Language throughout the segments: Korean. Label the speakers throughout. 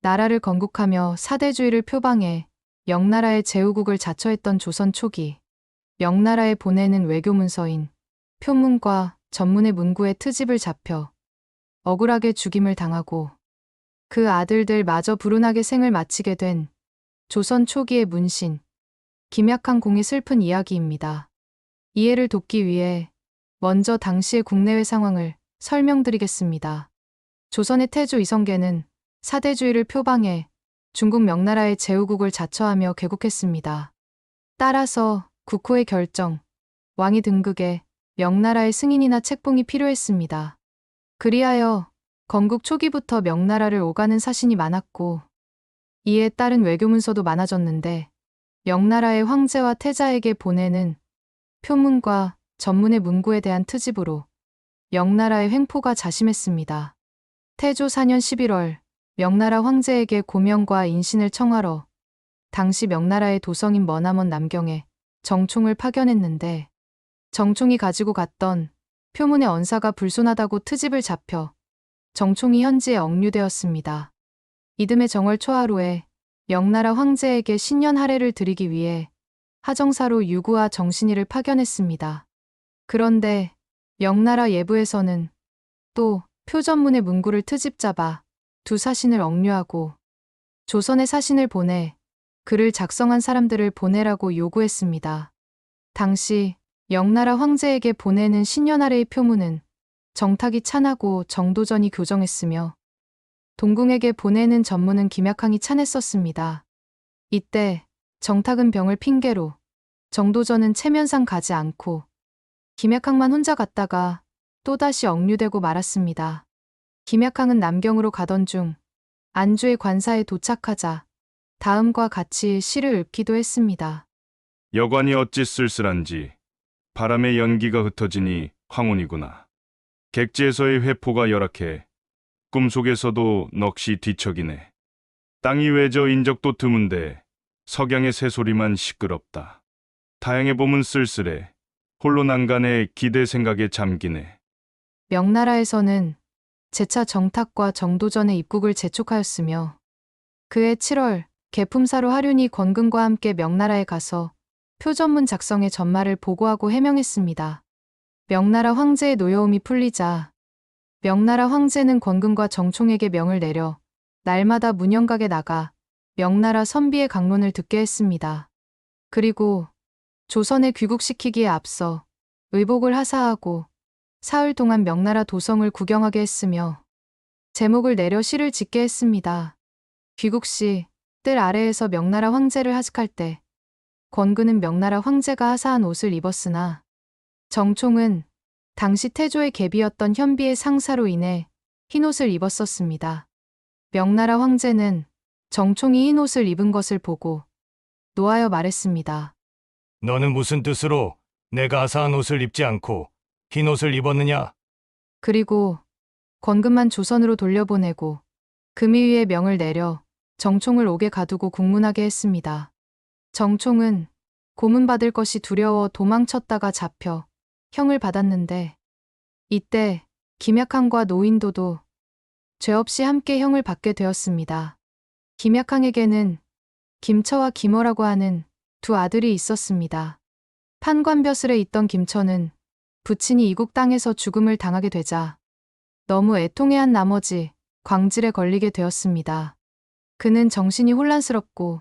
Speaker 1: 나라를 건국하며 사대주의를 표방해 명나라의 제후국을 자처했던 조선 초기, 명나라에 보내는 외교 문서인 표문과 전문의 문구의 트집을 잡혀 억울하게 죽임을 당하고 그 아들들 마저 불운하게 생을 마치게 된 조선 초기의 문신, 김약한 공의 슬픈 이야기입니다. 이해를 돕기 위해 먼저 당시의 국내외 상황을 설명드리겠습니다. 조선의 태조 이성계는 사대주의를 표방해 중국 명나라의 제후국을 자처하며 개국했습니다. 따라서 국호의 결정, 왕위 등극에 명나라의 승인이나 책봉이 필요했습니다. 그리하여 건국 초기부터 명나라를 오가는 사신이 많았고 이에 따른 외교문서도 많아졌는데 명나라의 황제와 태자에게 보내는 표문과 전문의 문구에 대한 트집으로 명나라의 횡포가 자심했습니다. 태조 4년 11월 명나라 황제에게 고명과 인신을 청하러 당시 명나라의 도성인 머나먼 남경에 정총을 파견했는데 정총이 가지고 갔던 표문의 언사가 불손하다고 트집을 잡혀 정총이 현지에 억류되었습니다. 이듬해 정월 초하루에 명나라 황제에게 신년 할애를 드리기 위해 하정사로 유구와 정신이를 파견했습니다. 그런데 명나라 예부에서는 또 표전문의 문구를 트집 잡아 두 사신을 억류하고 조선의 사신을 보내 글을 작성한 사람들을 보내라고 요구했습니다. 당시 명나라 황제에게 보내는 신년 할애의 표문은 정탁이 찬하고 정도전이 교정했으며 동궁에게 보내는 전문은 김약항이 찬했었습니다. 이때 정탁은 병을 핑계로 정도전은 체면상 가지 않고 김약항만 혼자 갔다가 또다시 억류되고 말았습니다. 김약항은 남경으로 가던 중 안주의 관사에 도착하자 다음과 같이 시를 읊기도 했습니다.
Speaker 2: 여관이 어찌 쓸쓸한지 바람의 연기가 흩어지니 황혼이구나. 객지에서의 회포가 열악해 꿈속에서도 넋이 뒤척이네. 땅이 외져 인적도 드문데 석양의 새소리만 시끄럽다. 타향의 봄은 쓸쓸해 홀로 난간에 기대 생각에 잠기네.
Speaker 1: 명나라에서는 제차 정탁과 정도전의 입국을 재촉하였으며 그해 7월 개품사로 하륜이 권근과 함께 명나라에 가서 표전문 작성의 전말을 보고하고 해명했습니다. 명나라 황제의 노여움이 풀리자 명나라 황제는 권근과 정총에게 명을 내려 날마다 문영각에 나가 명나라 선비의 강론을 듣게 했습니다. 그리고 조선에 귀국시키기에 앞서 의복을 하사하고 사흘 동안 명나라 도성을 구경하게 했으며 제목을 내려 시를 짓게 했습니다. 귀국 시 뜰 아래에서 명나라 황제를 하직할 때 권근은 명나라 황제가 하사한 옷을 입었으나 정총은 당시 태조의 계비였던 현비의 상사로 인해 흰옷을 입었었습니다. 명나라 황제는 정총이 흰옷을 입은 것을 보고 노하여 말했습니다.
Speaker 3: 너는 무슨 뜻으로 내가 하사한 옷을 입지 않고 흰 옷을 입었느냐?
Speaker 1: 그리고 권근만 조선으로 돌려보내고 금의위에 명을 내려 정총을 옥에 가두고 국문하게 했습니다. 정총은 고문받을 것이 두려워 도망쳤다가 잡혀 형을 받았는데 이때 김약항과 노인도도 죄 없이 함께 형을 받게 되었습니다. 김약항에게는 김처와 김어라고 하는 두 아들이 있었습니다. 판관벼슬에 있던 김처는 부친이 이국 땅에서 죽음을 당하게 되자 너무 애통해한 나머지 광질에 걸리게 되었습니다. 그는 정신이 혼란스럽고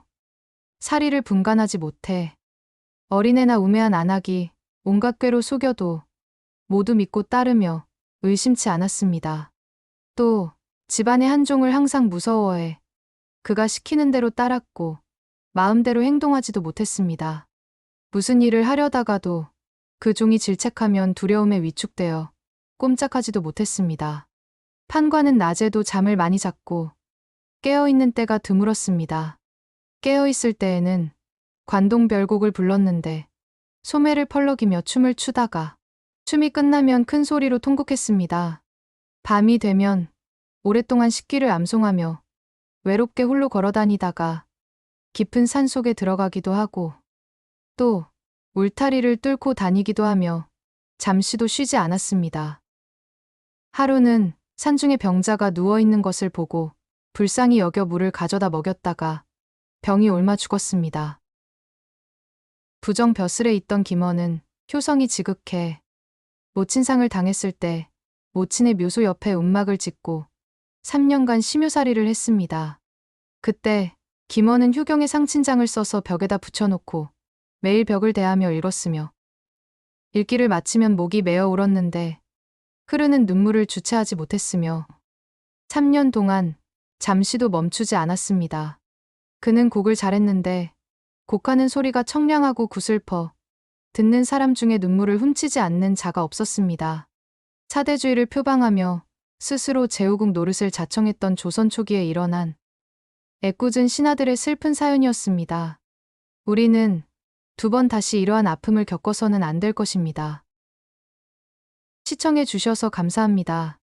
Speaker 1: 사리를 분간하지 못해 어린애나 우매한 안악이 온갖 꾀로 속여도 모두 믿고 따르며 의심치 않았습니다. 또 집안의 한 종을 항상 무서워해 그가 시키는 대로 따랐고 마음대로 행동하지도 못했습니다. 무슨 일을 하려다가도 그 종이 질책하면 두려움에 위축되어 꼼짝하지도 못했습니다. 판관은 낮에도 잠을 많이 잤고 깨어있는 때가 드물었습니다. 깨어있을 때에는 관동별곡을 불렀는데 소매를 펄럭이며 춤을 추다가 춤이 끝나면 큰 소리로 통곡했습니다. 밤이 되면 오랫동안 식기를 암송하며 외롭게 홀로 걸어다니다가 깊은 산속에 들어가기도 하고 또 울타리를 뚫고 다니기도 하며 잠시도 쉬지 않았습니다. 하루는 산중에 병자가 누워있는 것을 보고 불쌍히 여겨 물을 가져다 먹였다가 병이 옮아 죽었습니다. 부정 벼슬에 있던 김원은 효성이 지극해 모친상을 당했을 때 모친의 묘소 옆에 움막을 짓고 3년간 심유살이를 했습니다. 그때 김원은 효경의 상친장을 써서 벽에다 붙여놓고 매일 벽을 대하며 읽었으며 읽기를 마치면 목이 메어 울었는데 흐르는 눈물을 주체하지 못했으며 3년 동안 잠시도 멈추지 않았습니다. 그는 곡을 잘했는데 곡하는 소리가 청량하고 구슬퍼 듣는 사람 중에 눈물을 훔치지 않는 자가 없었습니다. 사대주의를 표방하며 스스로 제후국 노릇을 자청했던 조선 초기에 일어난 애꿎은 신하들의 슬픈 사연이었습니다. 우리는 2번 다시 이러한 아픔을 겪어서는 안 될 것입니다. 시청해 주셔서 감사합니다.